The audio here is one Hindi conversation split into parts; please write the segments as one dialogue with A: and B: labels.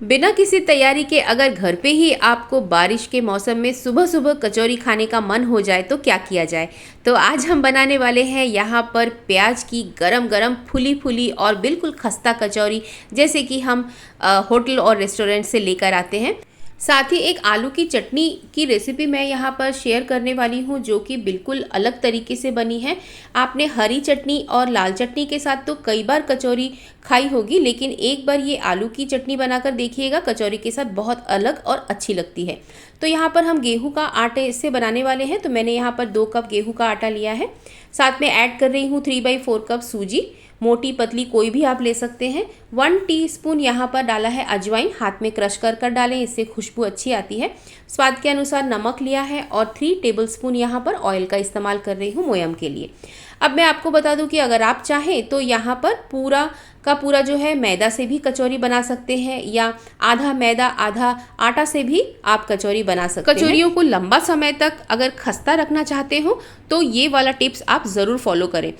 A: बिना किसी तैयारी के अगर घर पे ही आपको बारिश के मौसम में सुबह सुबह कचौरी खाने का मन हो जाए तो क्या किया जाए। तो आज हम बनाने वाले हैं यहाँ पर प्याज की गरम गरम फुली फुली और बिल्कुल खस्ता कचौरी, जैसे कि हम होटल और रेस्टोरेंट से लेकर आते हैं। साथ ही एक आलू की चटनी की रेसिपी मैं यहाँ पर शेयर करने वाली हूँ, जो कि बिल्कुल अलग तरीके से बनी है। आपने हरी चटनी और लाल चटनी के साथ तो कई बार कचौरी खाई होगी, लेकिन एक बार ये आलू की चटनी बनाकर देखिएगा, कचौरी के साथ बहुत अलग और अच्छी लगती है। तो यहाँ पर हम गेहूं का आटे से बनाने वाले हैं, तो मैंने यहाँ पर 2 कप गेहूं का आटा लिया है। साथ में ऐड कर रही हूँ 3/4 कप सूजी, मोटी पतली कोई भी आप ले सकते हैं। 1 टीस्पून यहाँ पर डाला है अजवाइन, हाथ में क्रश कर कर डालें, इससे खुशबू अच्छी आती है। स्वाद के अनुसार नमक लिया है और 3 टेबलस्पून यहाँ पर ऑयल का इस्तेमाल कर रही हूँ मोयम के लिए। अब मैं आपको बता दूं कि अगर आप चाहें तो यहाँ पर पूरा का पूरा जो है मैदा से भी कचौरी बना सकते हैं, या आधा मैदा आधा आटा से भी आप कचौरी बना सकते हैं। कचौरियों को लंबा समय तक अगर खस्ता रखना चाहते हो तो ये वाला टिप्स आप ज़रूर फॉलो करें।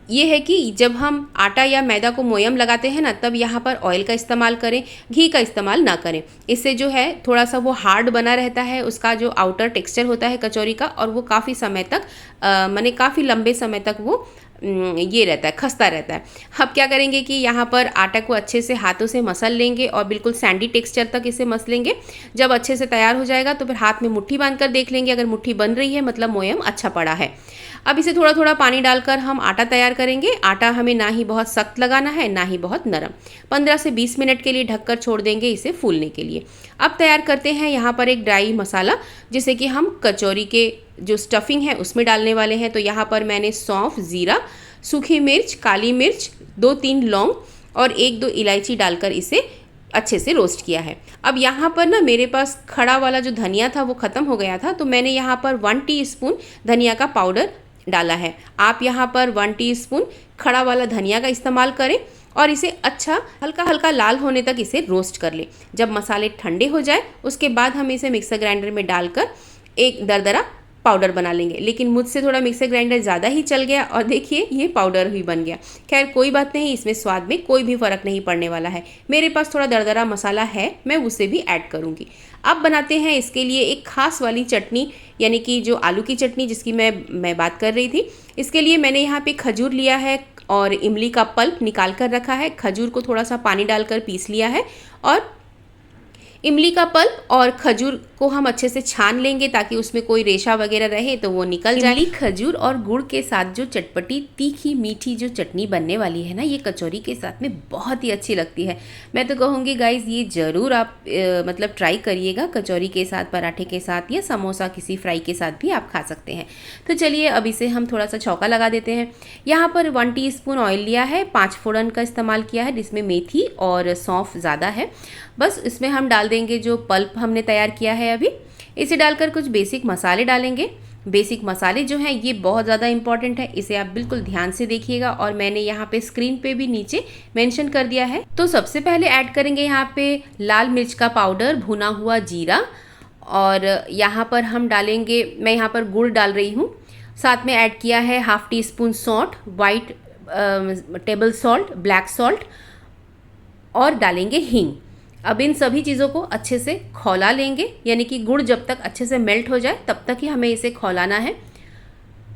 A: ये है कि जब हम आटा या मैदा को मोयम लगाते हैं ना, तब यहाँ पर ऑयल का इस्तेमाल करें, घी का इस्तेमाल ना करें। इससे जो है थोड़ा सा वो हार्ड बना रहता है, उसका जो आउटर टेक्सचर होता है कचौरी का, और वो काफ़ी समय तक माने काफ़ी लंबे समय तक वो ये रहता है, खस्ता रहता है। अब क्या करेंगे कि यहाँ पर आटा को अच्छे से हाथों से मसल लेंगे और बिल्कुल सैंडी टेक्सचर तक इसे मसलेंगे। जब अच्छे से तैयार हो जाएगा तो फिर हाथ में मुट्ठी बांधकर देख लेंगे, अगर मुट्ठी बन रही है मतलब मोयम अच्छा पड़ा है। अब इसे थोड़ा थोड़ा पानी डालकर हम आटा तैयार करेंगे। आटा हमें ना ही बहुत सख्त लगाना है ना ही बहुत नरम। 15 से 20 मिनट के लिए ढककर छोड़ देंगे इसे फूलने के लिए। अब तैयार करते हैं यहाँ पर एक ड्राई मसाला, जिसे कि हम कचौरी के जो स्टफिंग है उसमें डालने वाले हैं। तो यहाँ पर मैंने सौंफ, ज़ीरा, सूखी मिर्च, काली मिर्च, 2-3 लौंग और 1-2 इलायची डालकर इसे अच्छे से रोस्ट किया है। अब यहाँ पर ना मेरे पास खड़ा वाला जो धनिया था वो ख़त्म हो गया था, तो मैंने यहाँ पर 1 टीस्पून धनिया का पाउडर डाला है। आप यहाँ पर 1 टीस्पून खड़ा वाला धनिया का इस्तेमाल करें और इसे अच्छा हल्का हल्का लाल होने तक इसे रोस्ट कर लें। जब मसाले ठंडे हो जाए उसके बाद हम इसे मिक्सर ग्राइंडर में डालकर एक दरदरा पाउडर बना लेंगे। लेकिन मुझसे थोड़ा मिक्सर ग्राइंडर ज़्यादा ही चल गया और देखिए ये पाउडर ही बन गया। खैर कोई बात नहीं, इसमें स्वाद में कोई भी फ़र्क नहीं पड़ने वाला है। मेरे पास थोड़ा दरदरा मसाला है, मैं उसे भी ऐड करूँगी। अब बनाते हैं इसके लिए एक ख़ास वाली चटनी, यानी कि जो आलू की चटनी जिसकी मैं बात कर रही थी। इसके लिए मैंने यहाँ पे खजूर लिया है और इमली का पल्प निकाल कर रखा है। खजूर को थोड़ा सा पानी डालकर पीस लिया है और इमली का पल्प और खजूर को हम अच्छे से छान लेंगे ताकि उसमें कोई रेशा वगैरह रहे तो वो निकल जाए। इमली, खजूर और गुड़ के साथ जो चटपटी तीखी मीठी जो चटनी बनने वाली है ना, ये कचौरी के साथ में बहुत ही अच्छी लगती है। मैं तो कहूँगी गाइज ये ज़रूर आप मतलब ट्राई करिएगा, कचौरी के साथ, पराठे के साथ या समोसा किसी फ्राई के साथ भी आप खा सकते हैं। तो चलिए अब इसे हम थोड़ा सा छौंका लगा देते हैं। यहाँ पर 1 टीस्पून ऑयल लिया है, 5 फोड़न का इस्तेमाल किया है, जिसमें मेथी और सौंफ ज़्यादा है। बस इसमें हम डाल देंगे जो पल्प हमने तैयार किया है अभी। इसे डालकर कुछ बेसिक मसाले डालेंगे। बेसिक मसाले जो हैं ये बहुत ज़्यादा इंपॉर्टेंट है, इसे आप बिल्कुल ध्यान से देखिएगा और मैंने यहाँ पे स्क्रीन पे भी नीचे मेंशन कर दिया है। तो सबसे पहले ऐड करेंगे यहाँ पे लाल मिर्च का पाउडर, भुना हुआ जीरा, और यहाँ पर हम डालेंगे, मैं यहाँ पर गुड़ डाल रही हूँ। साथ में ऐड किया है 1/2 टीस्पून सौंठ, white table salt, black salt, और डालेंगे हींग। अब इन सभी चीज़ों को अच्छे से खौला लेंगे, यानी कि गुड़ जब तक अच्छे से मेल्ट हो जाए तब तक ही हमें इसे खौलाना है।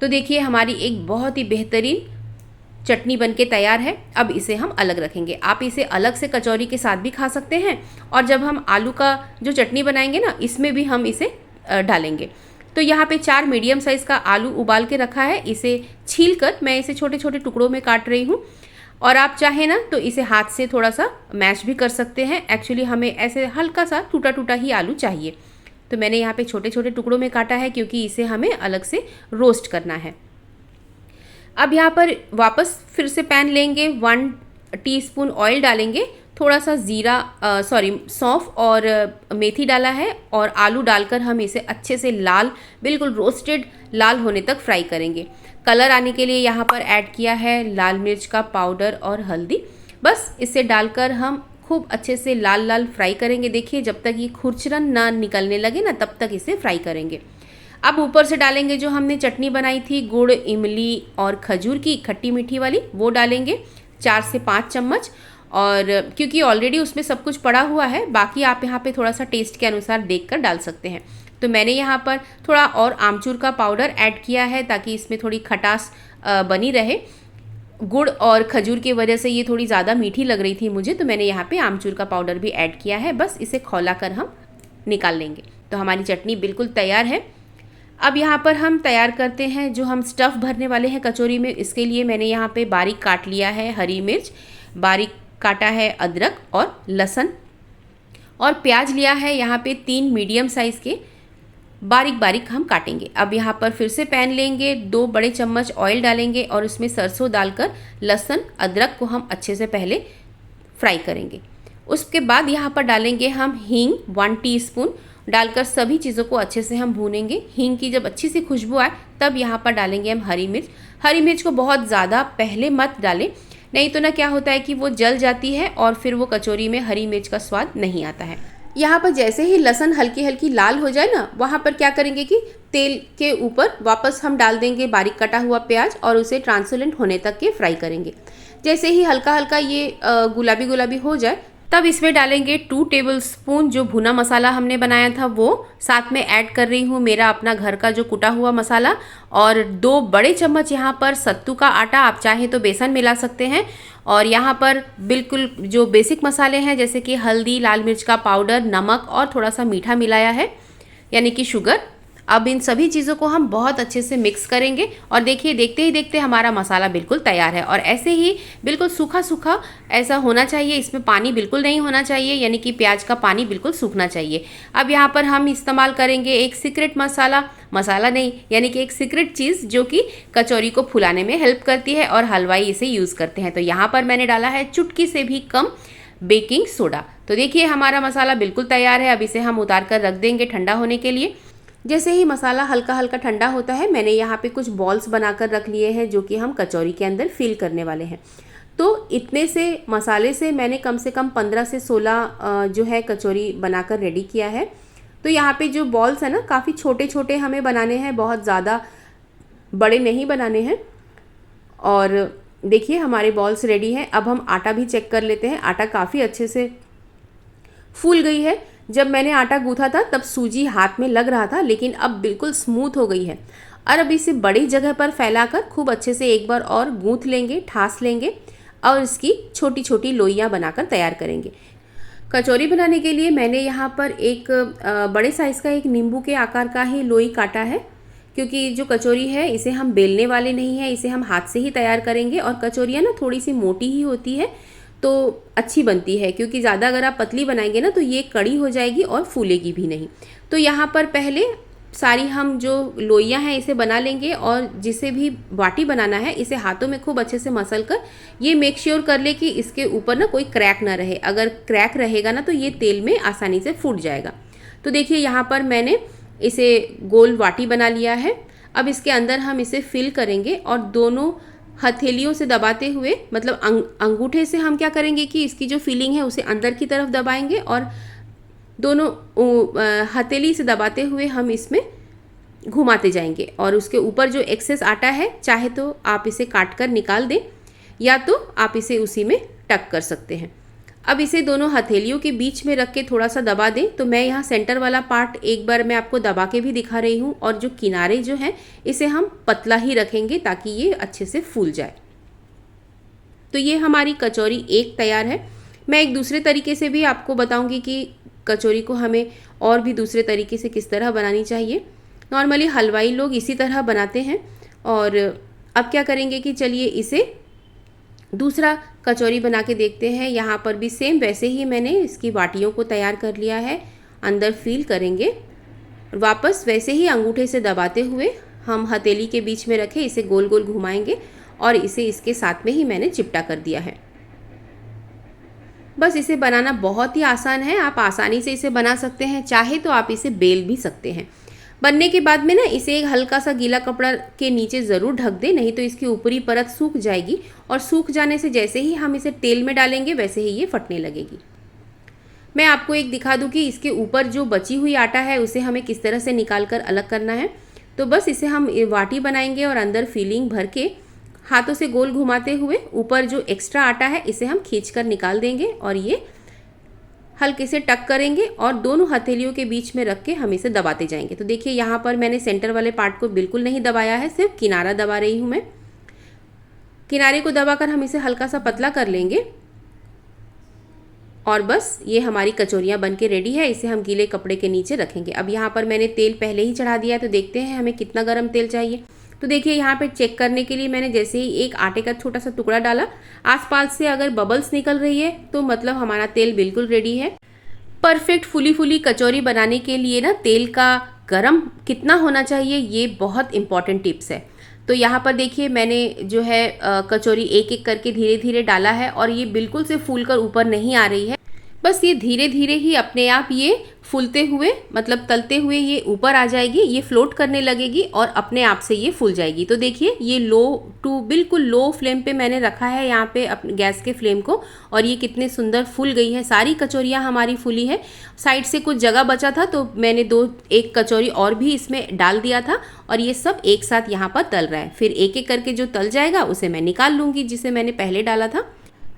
A: तो देखिए हमारी एक बहुत ही बेहतरीन चटनी बनके तैयार है। अब इसे हम अलग रखेंगे। आप इसे अलग से कचौरी के साथ भी खा सकते हैं, और जब हम आलू का जो चटनी बनाएंगे ना, इसमें भी हम इसे डालेंगे। तो यहाँ पे 4 मीडियम साइज़ का आलू उबाल के रखा है, इसे छील कर मैं इसे छोटे छोटे टुकड़ों में काट रही हूँ। और आप चाहें ना तो इसे हाथ से थोड़ा सा मैश भी कर सकते हैं। एक्चुअली हमें ऐसे हल्का सा टूटा टूटा ही आलू चाहिए, तो मैंने यहाँ पे छोटे छोटे टुकड़ों में काटा है क्योंकि इसे हमें अलग से रोस्ट करना है। अब यहाँ पर वापस फिर से पैन लेंगे, 1 टीस्पून ऑयल डालेंगे, थोड़ा सा सौंफ और मेथी डाला है, और आलू डालकर हम इसे अच्छे से लाल, बिल्कुल रोस्टेड लाल होने तक फ्राई करेंगे। कलर आने के लिए यहाँ पर ऐड किया है लाल मिर्च का पाउडर और हल्दी। बस इसे डालकर हम खूब अच्छे से लाल लाल फ्राई करेंगे। देखिए जब तक ये खुरचरन ना निकलने लगे ना, तब तक इसे फ्राई करेंगे। अब ऊपर से डालेंगे जो हमने चटनी बनाई थी गुड़, इमली और खजूर की खट्टी मीठी वाली, वो डालेंगे 4 से 5 चम्मच। और क्योंकि ऑलरेडी उसमें सब कुछ पड़ा हुआ है, बाकी आप यहाँ पे थोड़ा सा टेस्ट के अनुसार देखकर डाल सकते हैं। तो मैंने यहाँ पर थोड़ा और आमचूर का पाउडर ऐड किया है ताकि इसमें थोड़ी खटास बनी रहे। गुड़ और खजूर की वजह से ये थोड़ी ज़्यादा मीठी लग रही थी मुझे, तो मैंने यहाँ पे आमचूर का पाउडर भी ऐड किया है। बस इसे खौला कर हम निकाल लेंगे। तो हमारी चटनी बिल्कुल तैयार है। अब यहाँ पर हम तैयार करते हैं जो हम स्टफ़ भरने वाले हैं कचौरी में। इसके लिए मैंने यहाँ पे बारीक काट लिया है हरी मिर्च, बारीक काटा है अदरक और लहसुन, और प्याज लिया है यहाँ पे 3 मीडियम साइज़ के, बारीक बारीक हम काटेंगे। अब यहाँ पर फिर से पैन लेंगे, 2 बड़े चम्मच ऑयल डालेंगे और उसमें सरसों डालकर लहसुन अदरक को हम अच्छे से पहले फ्राई करेंगे। उसके बाद यहाँ पर डालेंगे हम हींग 1 टीस्पून डालकर सभी चीज़ों को अच्छे से हम भूनेंगे। हींग की जब अच्छी सी खुशबू आए तब यहाँ पर डालेंगे हम हरी मिर्च। हरी मिर्च को बहुत ज़्यादा पहले मत डालें, नहीं तो ना क्या होता है कि वो जल जाती है और फिर वो कचौरी में हरी मिर्च का स्वाद नहीं आता है। यहाँ पर जैसे ही लहसुन हल्की हल्की लाल हो जाए ना, वहाँ पर क्या करेंगे कि तेल के ऊपर वापस हम डाल देंगे बारीक कटा हुआ प्याज और उसे ट्रांसपेरेंट होने तक के फ्राई करेंगे। जैसे ही हल्का हल्का ये गुलाबी गुलाबी हो जाए तब इसमें डालेंगे 2 टेबलस्पून जो भुना मसाला हमने बनाया था वो। साथ में ऐड कर रही हूँ मेरा अपना घर का जो कुटा हुआ मसाला, और 2 बड़े चम्मच यहाँ पर सत्तू का आटा, आप चाहें तो बेसन मिला सकते हैं। और यहाँ पर बिल्कुल जो बेसिक मसाले हैं जैसे कि हल्दी, लाल मिर्च का पाउडर, नमक और थोड़ा सा मीठा मिलाया है, यानी कि शुगर। अब इन सभी चीज़ों को हम बहुत अच्छे से मिक्स करेंगे और देखिए देखते ही देखते हमारा मसाला बिल्कुल तैयार है। और ऐसे ही बिल्कुल सूखा सूखा ऐसा होना चाहिए, इसमें पानी बिल्कुल नहीं होना चाहिए, यानी कि प्याज का पानी बिल्कुल सूखना चाहिए। अब यहाँ पर हम इस्तेमाल करेंगे एक सीक्रेट मसाला नहीं, यानी कि एक सीक्रेट चीज़ जो कि कचौरी को फुलाने में हेल्प करती है और हलवाई इसे यूज़ करते हैं। तो यहाँ पर मैंने डाला है चुटकी से भी कम बेकिंग सोडा। तो देखिए हमारा मसाला बिल्कुल तैयार है। अब इसे हम उतार कर रख देंगे ठंडा होने के लिए। जैसे ही मसाला हल्का हल्का ठंडा होता है, मैंने यहाँ पे कुछ बॉल्स बनाकर रख लिए हैं जो कि हम कचौरी के अंदर फिल करने वाले हैं। तो इतने से मसाले से मैंने कम से कम 15 से 16 जो है कचौरी बनाकर रेडी किया है। तो यहाँ पे जो बॉल्स है ना, काफ़ी छोटे छोटे हमें बनाने हैं, बहुत ज़्यादा बड़े नहीं बनाने हैं। और देखिए हमारे बॉल्स रेडी हैं। अब हम आटा भी चेक कर लेते हैं। आटा काफ़ी अच्छे से फूल गई है। जब मैंने आटा गूंथा था तब सूजी हाथ में लग रहा था, लेकिन अब बिल्कुल स्मूथ हो गई है। और अब इसे बड़ी जगह पर फैलाकर खूब अच्छे से एक बार और गूंथ लेंगे, ठास लेंगे और इसकी छोटी छोटी लोइयाँ बनाकर तैयार करेंगे। कचौरी बनाने के लिए मैंने यहाँ पर एक बड़े साइज़ का एक नींबू के आकार का ही लोई काटा है, क्योंकि जो कचौरी है इसे हम बेलने वाले नहीं हैं, इसे हम हाथ से ही तैयार करेंगे। और कचौरियाँ ना थोड़ी सी मोटी ही होती है तो अच्छी बनती है, क्योंकि ज़्यादा अगर आप पतली बनाएंगे ना तो ये कड़ी हो जाएगी और फूलेगी भी नहीं। तो यहाँ पर पहले सारी हम जो लोइयाँ हैं इसे बना लेंगे, और जिसे भी बाटी बनाना है इसे हाथों में खूब अच्छे से मसल कर ये मेक श्योर कर ले कि इसके ऊपर ना कोई क्रैक ना रहे। अगर क्रैक रहेगा ना तो ये तेल में आसानी से फूट जाएगा। तो देखिए यहाँ पर मैंने इसे गोल बाटी बना लिया है। अब इसके अंदर हम इसे फिल करेंगे और दोनों हथेलियों से दबाते हुए, मतलब अंगूठे से हम क्या करेंगे कि इसकी जो फिलिंग है उसे अंदर की तरफ दबाएंगे और दोनों हथेली से दबाते हुए हम इसमें घुमाते जाएंगे। और उसके ऊपर जो एक्सेस आटा है चाहे तो आप इसे काट कर निकाल दें या तो आप इसे उसी में टक कर सकते हैं। अब इसे दोनों हथेलियों के बीच में रख के थोड़ा सा दबा दें। तो मैं यहाँ सेंटर वाला पार्ट एक बार मैं आपको दबा के भी दिखा रही हूँ, और जो किनारे जो हैं इसे हम पतला ही रखेंगे ताकि ये अच्छे से फूल जाए। तो ये हमारी कचौरी एक तैयार है। मैं एक दूसरे तरीके से भी आपको बताऊँगी कि कचौरी को हमें और भी दूसरे तरीके से किस तरह बनानी चाहिए। नॉर्मली हलवाई लोग इसी तरह बनाते हैं। और अब क्या करेंगे कि चलिए इसे दूसरा कचौरी बना के देखते हैं। यहाँ पर भी सेम वैसे ही मैंने इसकी बाटियों को तैयार कर लिया है। अंदर फील करेंगे, वापस वैसे ही अंगूठे से दबाते हुए हम हथेली के बीच में रखे इसे गोल गोल घुमाएंगे और इसे इसके साथ में ही मैंने चिपटा कर दिया है। बस इसे बनाना बहुत ही आसान है, आप आसानी से इसे बना सकते हैं। चाहे तो आप इसे बेल भी सकते हैं। बनने के बाद में ना इसे एक हल्का सा गीला कपड़ा के नीचे ज़रूर ढक दें, नहीं तो इसकी ऊपरी परत सूख जाएगी और सूख जाने से जैसे ही हम इसे तेल में डालेंगे वैसे ही ये फटने लगेगी। मैं आपको एक दिखा दूं कि इसके ऊपर जो बची हुई आटा है उसे हमें किस तरह से निकाल कर अलग करना है। तो बस इसे हम वाटी बनाएंगे और अंदर फीलिंग भर के हाथों से गोल घुमाते हुए ऊपर जो एक्स्ट्रा आटा है इसे हम खींचकर निकाल देंगे और ये हल्के से टक करेंगे और दोनों हथेलियों के बीच में रख के हम इसे दबाते जाएंगे। तो देखिए यहाँ पर मैंने सेंटर वाले पार्ट को बिल्कुल नहीं दबाया है, सिर्फ किनारा दबा रही हूँ मैं। किनारे को दबाकर हम इसे हल्का सा पतला कर लेंगे और बस ये हमारी कचौरियाँ बन के रेडी है। इसे हम गीले कपड़े के नीचे रखेंगे। अब यहाँ पर मैंने तेल पहले ही चढ़ा दिया है, तो देखते हैं हमें कितना गर्म तेल चाहिए। तो देखिए यहाँ पे चेक करने के लिए मैंने जैसे ही एक आटे का छोटा सा टुकड़ा डाला, आसपास से अगर बबल्स निकल रही है तो मतलब हमारा तेल बिल्कुल रेडी है। परफेक्ट फुली फुली कचौरी बनाने के लिए ना तेल का गरम कितना होना चाहिए ये बहुत इंपॉर्टेंट टिप्स है। तो यहाँ पर देखिए मैंने जो है कचौरी एक एक करके धीरे धीरे डाला है और ये बिल्कुल से फूल कर ऊपर नहीं आ रही है, बस ये धीरे धीरे ही अपने आप ये फूलते हुए मतलब तलते हुए ये ऊपर आ जाएगी, ये फ्लोट करने लगेगी और अपने आप से ये फूल जाएगी। तो देखिए ये बिल्कुल लो फ्लेम पे मैंने रखा है यहाँ पे अपने गैस के फ्लेम को, और ये कितने सुंदर फूल गई है। सारी कचौरियाँ हमारी फूली है। साइड से कुछ जगह बचा था तो मैंने एक कचौरी और भी इसमें डाल दिया था और ये सब एक साथ यहाँ पर तल रहा है। फिर एक एक करके जो तल जाएगा उसे मैं निकाल लूँगी जिसे मैंने पहले डाला था।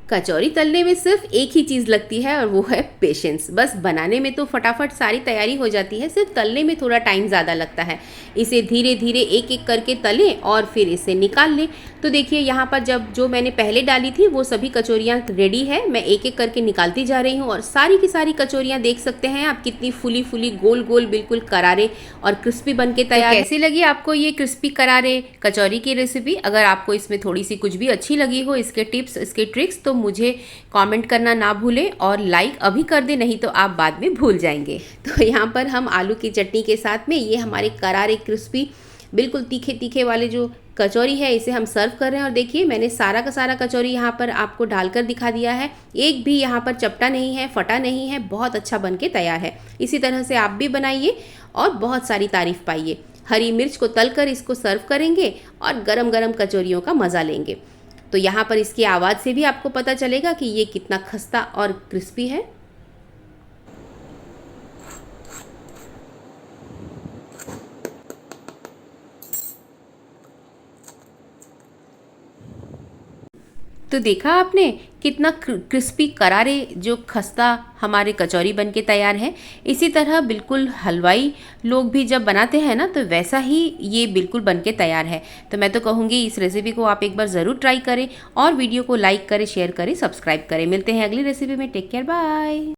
A: कचौरी तलने में सिर्फ एक ही चीज़ लगती है और वो है पेशेंस। बस बनाने में तो फटाफट सारी तैयारी हो जाती है, सिर्फ तलने में थोड़ा टाइम ज़्यादा लगता है। इसे धीरे धीरे एक एक करके तलें और फिर इसे निकाल लें। तो देखिए यहाँ पर जब जो मैंने पहले डाली थी वो सभी कचौरियाँ रेडी है, मैं एक एक करके निकालती जा रही हूँ और सारी की सारी कचौरियाँ देख सकते हैं आप कितनी फुली फुली गोल गोल बिल्कुल करारे और क्रिस्पी बन के तैयार। कैसी लगी आपको ये क्रिस्पी करारे कचौरी की रेसिपी? अगर आपको इसमें थोड़ी सी कुछ भी अच्छी लगी हो, इसके टिप्स इसके ट्रिक्स, तो मुझे कमेंट करना ना भूलें और लाइक अभी कर दें, नहीं तो आप बाद में भूल जाएंगे। तो यहाँ पर हम आलू की चटनी के साथ में ये हमारे करारे क्रिस्पी बिल्कुल तीखे तीखे वाले जो कचौरी है इसे हम सर्व कर रहे हैं। और देखिए मैंने सारा का सारा कचौरी यहाँ पर आपको डालकर दिखा दिया है, एक भी यहाँ पर चपटा नहीं है, फटा नहीं है, बहुत अच्छा बन के तैयार है। इसी तरह से आप भी बनाइए और बहुत सारी तारीफ पाइए। हरी मिर्च को तलकर इसको सर्व करेंगे और गरम गरम कचौरियों का मज़ा लेंगे। तो यहाँ पर इसकी आवाज़ से भी आपको पता चलेगा कि ये कितना खस्ता और क्रिस्पी है। तो देखा आपने कितना क्रिस्पी करारे जो खस्ता हमारे कचौरी बन के तैयार है। इसी तरह बिल्कुल हलवाई लोग भी जब बनाते हैं ना तो वैसा ही ये बिल्कुल बन के तैयार है। तो मैं तो कहूँगी इस रेसिपी को आप एक बार ज़रूर ट्राई करें और वीडियो को लाइक करें, शेयर करें, सब्सक्राइब करें। मिलते हैं अगली रेसिपी में। Take care, bye.